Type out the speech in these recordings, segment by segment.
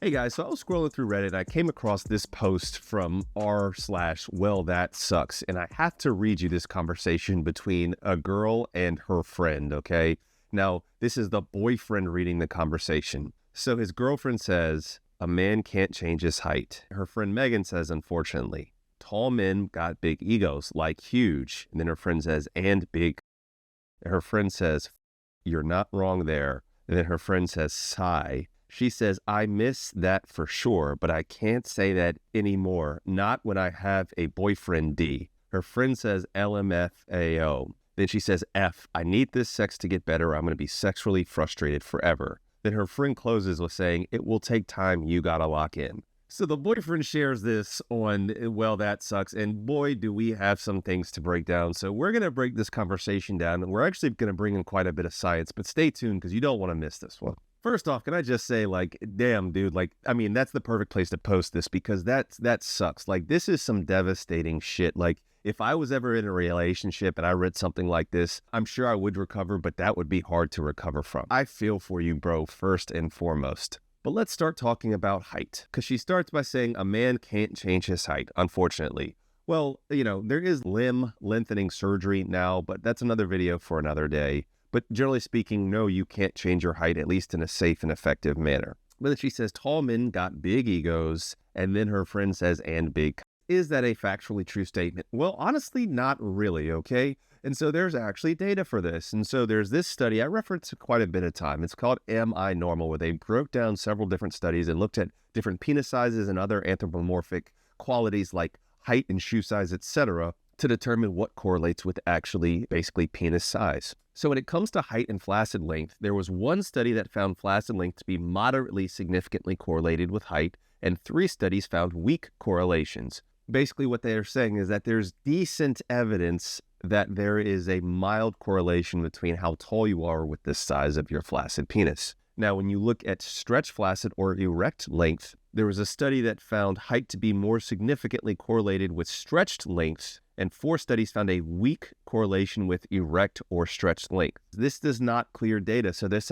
Hey guys, so I was scrolling through Reddit and I came across this post from r/well that sucks, and I have to read you this conversation between a girl and her friend, okay? Now, this is the boyfriend reading the conversation. So his girlfriend says, a man can't change his height. Her friend Megan says, unfortunately, tall men got big egos, like huge. And then her friend says, and big. Her friend says, you're not wrong there. And then her friend says, sigh. She says, I miss that for sure, but I can't say that anymore. Not when I have a boyfriend, D. Her friend says, LMFAO. Then she says, F, I need this sex to get better. I'm going to be sexually frustrated forever. Then her friend closes with saying, it will take time. You got to lock in. So the boyfriend shares this on, well, that sucks. And boy, do we have some things to break down. So we're going to break this conversation down. And we're actually going to bring in quite a bit of science. But stay tuned because you don't want to miss this one. First off, can I just say, like, damn, dude, like, I mean, that's the perfect place to post this because that sucks. Like, this is some devastating shit. Like, if I was ever in a relationship and I read something like this, I'm sure I would recover, but that would be hard to recover from. I feel for you, bro, first and foremost. But let's start talking about height, because she starts by saying a man can't change his height, unfortunately. Well, you know, there is limb lengthening surgery now, but that's another video for another day. But generally speaking, no, you can't change your height, at least in a safe and effective manner. But then she says, tall men got big egos, and then her friend says, and big. Is that a factually true statement? Well, honestly, not really, okay? And so there's actually data for this. And so there's this study I referenced quite a bit of time. It's called Am I Normal, where they broke down several different studies and looked at different penis sizes and other anthropomorphic qualities like height and shoe size, etc., to determine what correlates with actually basically penis size. So when it comes to height and flaccid length, there was one study that found flaccid length to be moderately significantly correlated with height, and 3 studies found weak correlations. Basically what they are saying is that there's decent evidence that there is a mild correlation between how tall you are with the size of your flaccid penis. Now, when you look at stretch flaccid or erect length, there was a study that found height to be more significantly correlated with stretched length, and 4 studies found a weak correlation with erect or stretched length. This does not clear data, so this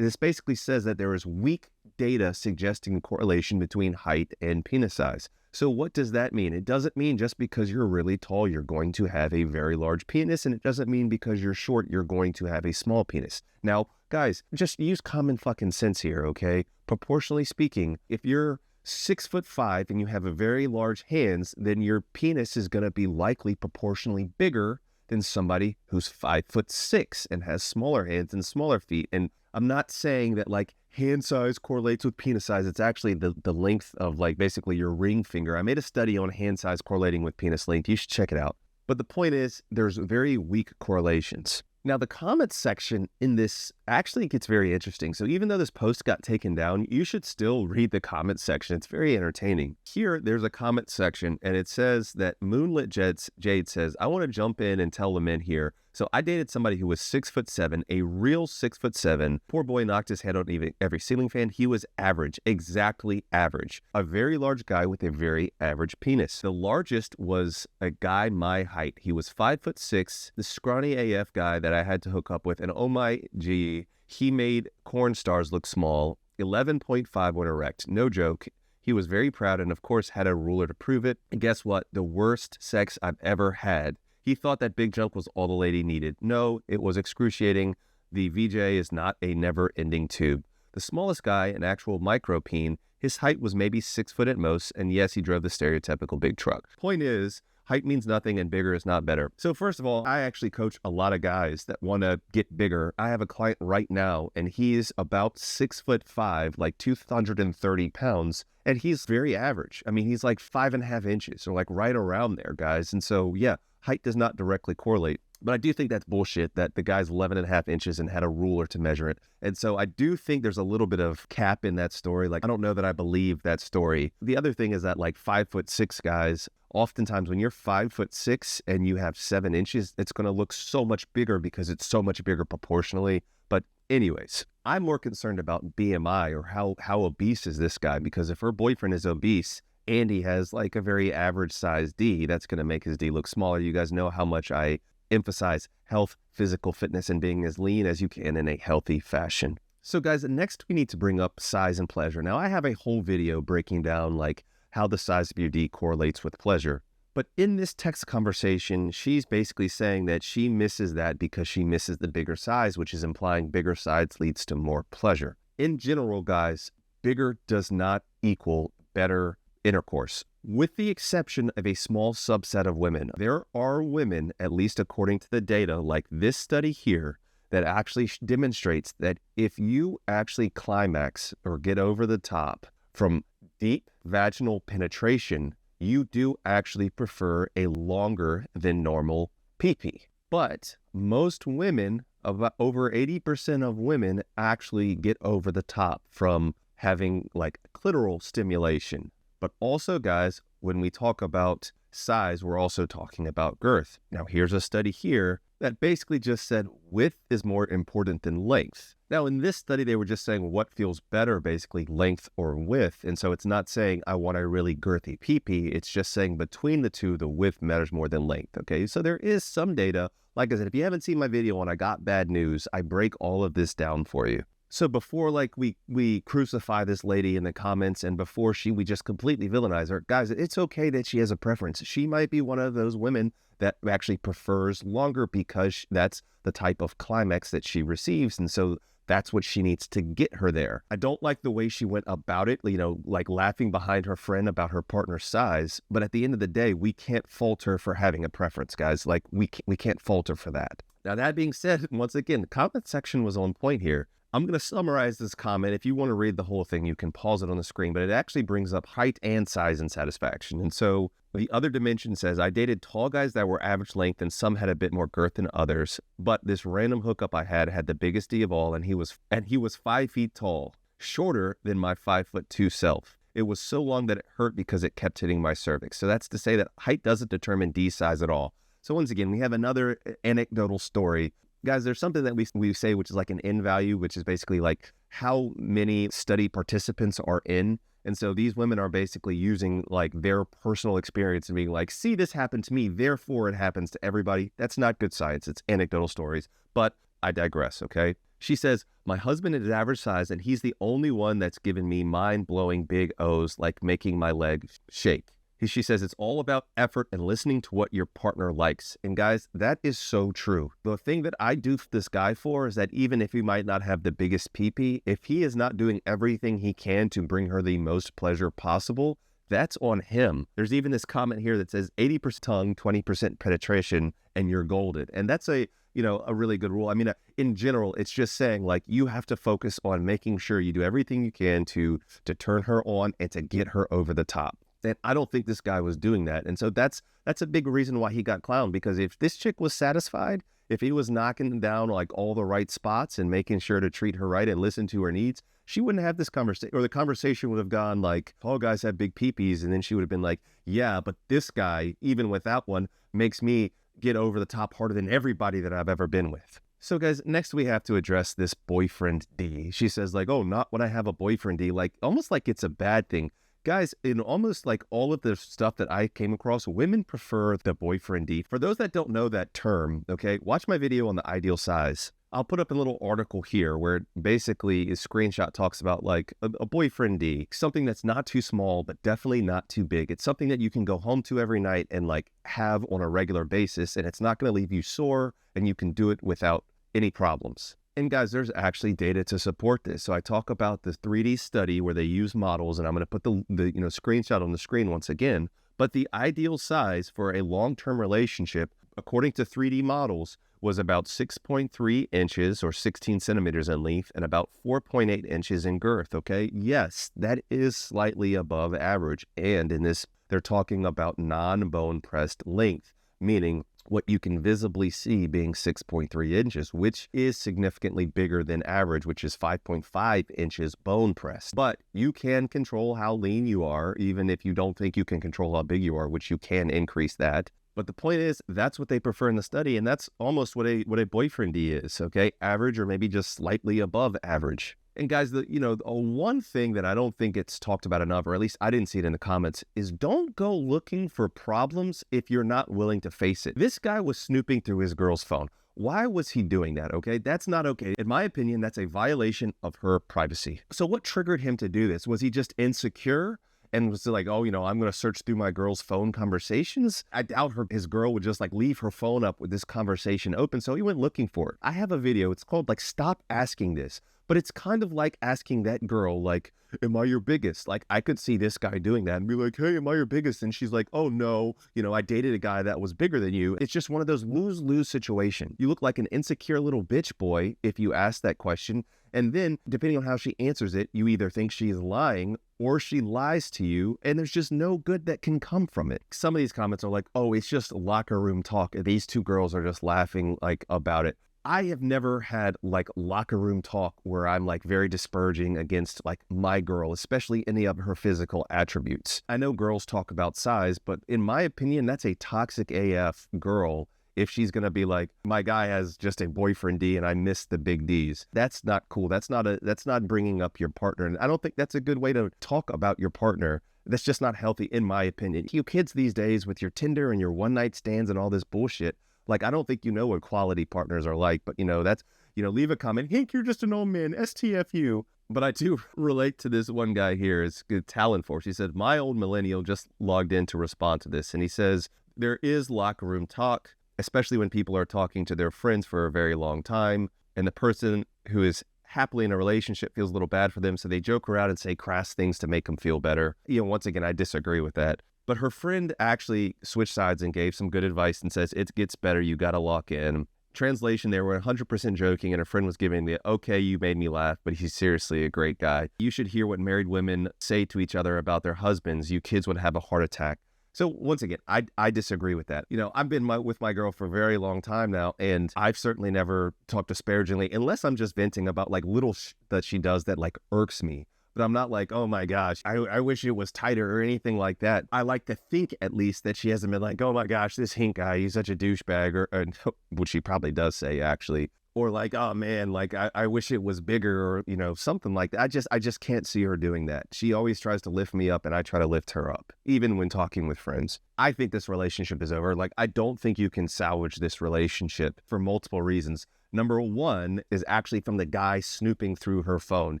basically says that there is weak data suggesting correlation between height and penis size. So what does that mean? It doesn't mean just because you're really tall, you're going to have a very large penis, and it doesn't mean because you're short, you're going to have a small penis. Now, guys, just use common fucking sense here, okay? Proportionally speaking, if you're 6'5" and you have a very large hands, then your penis is going to be likely proportionally bigger than somebody who's 5'6" and has smaller hands and smaller feet. And I'm not saying that like hand size correlates with penis size. It's actually the length of like basically your ring finger. I made a study on hand size correlating with penis length. You should check it out. But the point is there's very weak correlations. Now, the comments section in this actually gets very interesting. So even though this post got taken down, you should still read the comment section. It's very entertaining. Here, there's a comment section, and it says that Moonlit Jade says, I want to jump in and tell the men here. So I dated somebody who was 6'7", a real 6'7". Poor boy knocked his head on every ceiling fan. He was average, exactly average. A very large guy with a very average penis. The largest was a guy my height. He was 5'6", the scrawny AF guy that I had to hook up with. And oh my gee, he made corn stars look small. 11.5 when erect. No joke. He was very proud and of course had a ruler to prove it. And guess what? The worst sex I've ever had. He thought that big junk was all the lady needed. No, it was excruciating. The VJ is not a never-ending tube. The smallest guy, an actual micropeen, his height was maybe 6 foot at most, and yes, he drove the stereotypical big truck. Point is, height means nothing and bigger is not better. So first of all, I actually coach a lot of guys that want to get bigger. I have a client right now, and he's about 6'5", like 230 pounds, and he's very average. I mean, he's like 5.5 inches, or like right around there, guys. And so, yeah, height does not directly correlate. But I do think that's bullshit that the guy's 11.5 inches and had a ruler to measure it. And so I do think there's a little bit of cap in that story. Like, I don't know that I believe that story. The other thing is that like 5'6" guys, oftentimes when you're 5'6" and you have 7 inches, it's going to look so much bigger because it's so much bigger proportionally. But anyways, I'm more concerned about BMI or how obese is this guy, because if her boyfriend is obese and he has like a very average size D, that's going to make his D look smaller. You guys know how much I emphasize health, physical fitness, and being as lean as you can in a healthy fashion. So guys, next we need to bring up size and pleasure. Now I have a whole video breaking down like how the size of your D correlates with pleasure. But in this text conversation, she's basically saying that she misses that because she misses the bigger size, which is implying bigger size leads to more pleasure. In general, guys, bigger does not equal better intercourse. With the exception of a small subset of women, there are women, at least according to the data, like this study here, that actually demonstrates that if you actually climax or get over the top from deep vaginal penetration, you do actually prefer a longer than normal pee-pee. But most women, about over 80% of women, actually get over the top from having like clitoral stimulation. But also, guys, when we talk about size, we're also talking about girth. Now, here's a study here that basically just said width is more important than length. Now, in this study, they were just saying what feels better, basically length or width. And so it's not saying I want a really girthy pee-pee. It's just saying between the two, the width matters more than length. Okay, so there is some data. Like I said, if you haven't seen my video on I Got Bad News, I break all of this down for you. So before like we crucify this lady in the comments and before we just completely villainize her, guys, it's okay that she has a preference. She might be one of those women that actually prefers longer because that's the type of climax that she receives. And so that's what she needs to get her there. I don't like the way she went about it, you know, like laughing behind her friend about her partner's size. But at the end of the day, we can't fault her for having a preference, guys. Like we can't fault her for that. Now, that being said, once again, the comment section was on point here. I'm going to summarize this comment. If you want to read the whole thing, you can pause it on the screen, but it actually brings up height and size and satisfaction. And so the other dimension says, I dated tall guys that were average length and some had a bit more girth than others, but this random hookup I had the biggest D of all, and he was 5 feet tall, shorter than my 5'2" self. It was so long that it hurt because it kept hitting my cervix. So that's to say that height doesn't determine D size at all. So once again, we have another anecdotal story. Guys, there's something that we say, which is like an N value, which is basically like how many study participants are in. And so these women are basically using like their personal experience and being like, see, this happened to me, therefore it happens to everybody. That's not good science. It's anecdotal stories. But I digress, okay? She says, my husband is average size and he's the only one that's given me mind-blowing big O's, like making my leg shake. She says it's all about effort and listening to what your partner likes. And guys, that is so true. The thing that I do this guy for is that even if he might not have the biggest pee-pee, if he is not doing everything he can to bring her the most pleasure possible, that's on him. There's even this comment here that says 80% tongue, 20% penetration, and you're golden. And that's a really good rule. I mean, in general, it's just saying like you have to focus on making sure you do everything you can to turn her on and to get her over the top. And I don't think this guy was doing that. And so that's a big reason why he got clowned, because if this chick was satisfied, if he was knocking down like all the right spots and making sure to treat her right and listen to her needs, she wouldn't have this conversation, or the conversation would have gone like, all guys have big peepees. And then she would have been like, yeah, but this guy, even without one, makes me get over the top harder than everybody that I've ever been with. So guys, next we have to address this boyfriend D. She says like, oh, not when I have a boyfriend D, like almost like it's a bad thing. Guys, in almost like all of the stuff that I came across, women prefer the boyfriend D. For those that don't know that term, okay, watch my video on the ideal size. I'll put up a little article here where basically a screenshot talks about like a boyfriend D, something that's not too small, but definitely not too big. It's something that you can go home to every night and like have on a regular basis, and it's not going to leave you sore, and you can do it without any problems. And guys, there's actually data to support this. So I talk about the 3D study where they use models, and I'm going to put the screenshot on the screen once again. But the ideal size for a long-term relationship, according to 3D models, was about 6.3 inches or 16 centimeters in length and about 4.8 inches in girth, okay? Yes, that is slightly above average. And in this, they're talking about non-bone pressed length, meaning what you can visibly see being 6.3 inches, which is significantly bigger than average, which is 5.5 inches bone pressed. But you can control how lean you are, even if you don't think you can control how big you are, which you can increase that. But the point is, that's what they prefer in the study, and that's almost what a boyfriend D is, okay? Average or maybe just slightly above average. And guys, one thing that I don't think it's talked about enough, or at least I didn't see it in the comments, is don't go looking for problems if you're not willing to face it. This guy was snooping through his girl's phone. Why was he doing that? Okay, that's not okay. In my opinion, that's a violation of her privacy. So what triggered him to do this? Was he just insecure and was like, oh, I'm going to search through my girl's phone conversations? I doubt his girl would just like leave her phone up with this conversation open. So he went looking for it. I have a video. It's called like, Stop Asking This. But it's kind of like asking that girl, like, am I your biggest? Like, I could see this guy doing that and be like, hey, am I your biggest? And she's like, oh, no, I dated a guy that was bigger than you. It's just one of those lose-lose situation. You look like an insecure little bitch boy if you ask that question. And then, depending on how she answers it, you either think she's lying or she lies to you, and there's just no good that can come from it. Some of these comments are like, oh, it's just locker room talk. These two girls are just laughing like about it. I have never had like locker room talk where I'm like very disparaging against like my girl, especially any of her physical attributes. I know girls talk about size, but in my opinion, that's a toxic AF girl if she's going to be like, my guy has just a boyfriend D and I miss the big Ds. That's not cool. That's not bringing up your partner. And I don't think that's a good way to talk about your partner. That's just not healthy in my opinion. You kids these days with your Tinder and your one night stands and all this bullshit, like, I don't think you know what quality partners are like, but that's, leave a comment. Hink, you're just an old man, STFU. But I do relate to this one guy here. It's good talent force. He said, my old millennial just logged in to respond to this. And he says, there is locker room talk, especially when people are talking to their friends for a very long time. And the person who is happily in a relationship feels a little bad for them. So they joke around and say crass things to make them feel better. Once again, I disagree with that. But her friend actually switched sides and gave some good advice and says, it gets better, you got to lock in. Translation, they were 100% joking and her friend was giving the, okay, you made me laugh, but he's seriously a great guy. You should hear what married women say to each other about their husbands. You kids would have a heart attack. So once again, I disagree with that. I've been with my girl for a very long time now, and I've certainly never talked disparagingly, unless I'm just venting about like little that she does that like irks me. But I'm not like, oh my gosh, I wish it was tighter or anything like that. I like to think at least that she hasn't been like, oh my gosh, this Hink guy, he's such a douchebag, or which she probably does say actually. Or like, oh man, like I wish it was bigger, or something like that. I just can't see her doing that. She always tries to lift me up and I try to lift her up, even when talking with friends. I think this relationship is over. Like, I don't think you can salvage this relationship for multiple reasons. Number one is actually from the guy snooping through her phone.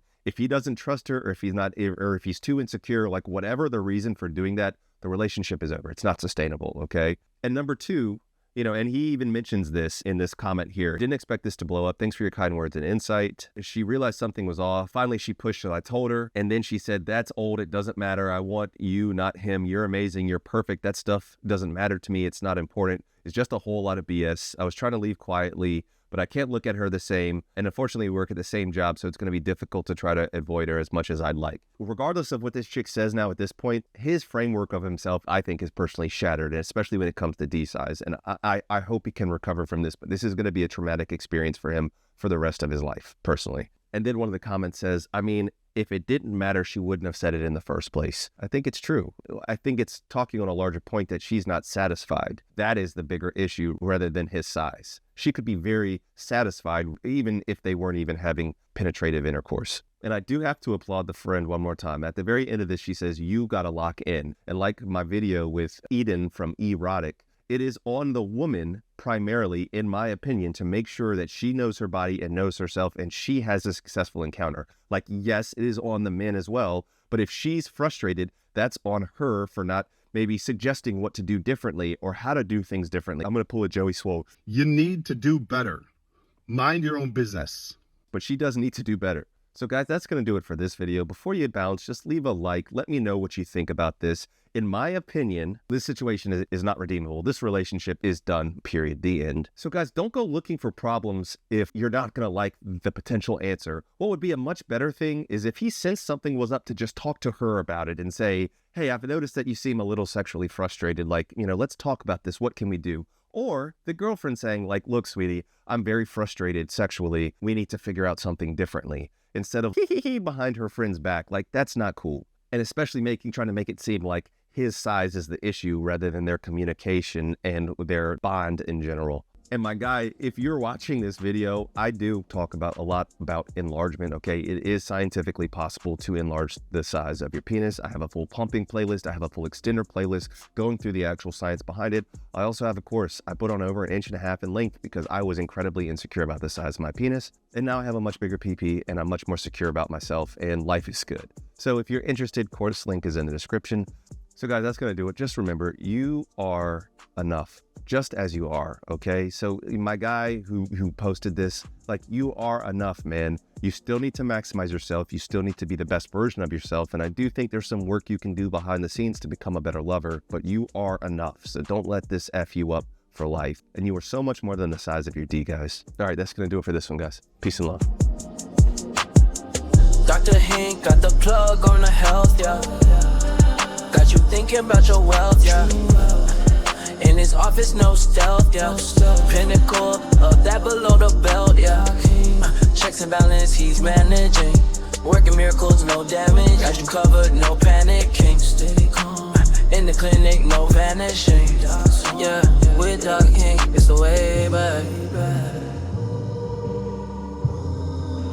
If he doesn't trust her, or if he's too insecure, like whatever the reason for doing that, the relationship is over. It's not sustainable, okay? And number two, and he even mentions this in this comment here. Didn't expect this to blow up. Thanks for your kind words and insight. She realized something was off. Finally, she pushed it. I told her. And then she said, that's old. It doesn't matter. I want you, not him. You're amazing. You're perfect. That stuff doesn't matter to me. It's not important. It's just a whole lot of BS. I was trying to leave quietly, but I can't look at her the same. And unfortunately, we work at the same job, so it's going to be difficult to try to avoid her as much as I'd like. Regardless of what this chick says now at this point, his framework of himself, I think, is personally shattered, especially when it comes to D size. And I hope he can recover from this, but this is going to be a traumatic experience for him for the rest of his life, personally. And then one of the comments says, I mean, if it didn't matter, she wouldn't have said it in the first place. I think it's true. I think it's talking on a larger point that she's not satisfied. That is the bigger issue rather than his size. She could be very satisfied even if they weren't even having penetrative intercourse. And I do have to applaud the friend one more time. At the very end of this, she says, you got to lock in. And like my video with Eden from Erotic, it is on the woman primarily, in my opinion, to make sure that she knows her body and knows herself and she has a successful encounter. Like, yes, it is on the men as well, but if she's frustrated, that's on her for not maybe suggesting what to do differently or how to do things differently. I'm going to pull a Joey Swoll. You need to do better. Mind your own business. But she does need to do better. So guys, that's going to do it for this video. Before you bounce, just leave a like. Let me know what you think about this. In my opinion, this situation is not redeemable. This relationship is done, period, the end. So guys, don't go looking for problems if you're not going to like the potential answer. What would be a much better thing is if he sensed something was up, to just talk to her about it and say, hey, I've noticed that you seem a little sexually frustrated. Like, let's talk about this. What can we do? Or the girlfriend saying like, look, sweetie, I'm very frustrated sexually. We need to figure out something differently. Instead of behind her friend's back. Like, that's not cool. And especially trying to make it seem like his size is the issue rather than their communication and their bond in general. And my guy, if you're watching this video, I do talk about a lot about enlargement, okay? It is scientifically possible to enlarge the size of your penis. I have a full pumping playlist. I have a full extender playlist going through the actual science behind it. I also have a course I put on over 1.5 inches in length because I was incredibly insecure about the size of my penis. And now I have a much bigger PP and I'm much more secure about myself and life is good. So if you're interested, course link is in the description. So guys, that's going to do it. Just remember, you are enough just as you are, okay? So my guy who posted this, like, you are enough, man. You still need to maximize yourself. You still need to be the best version of yourself. And I do think there's some work you can do behind the scenes to become a better lover, but you are enough. So don't let this F you up for life. And you are so much more than the size of your D, guys. All right, that's going to do it for this one, guys. Peace and love. Dr. Hink got the plug on the health, yeah. Got you thinking about your wealth, yeah. In his office, no stealth, yeah. Pinnacle of that below the belt, yeah. Checks and balance, he's managing. Working miracles, no damage. Got you covered, no panicking. Steady calm. In the clinic, no vanishing. Yeah, with Doc Hink, it's the way back.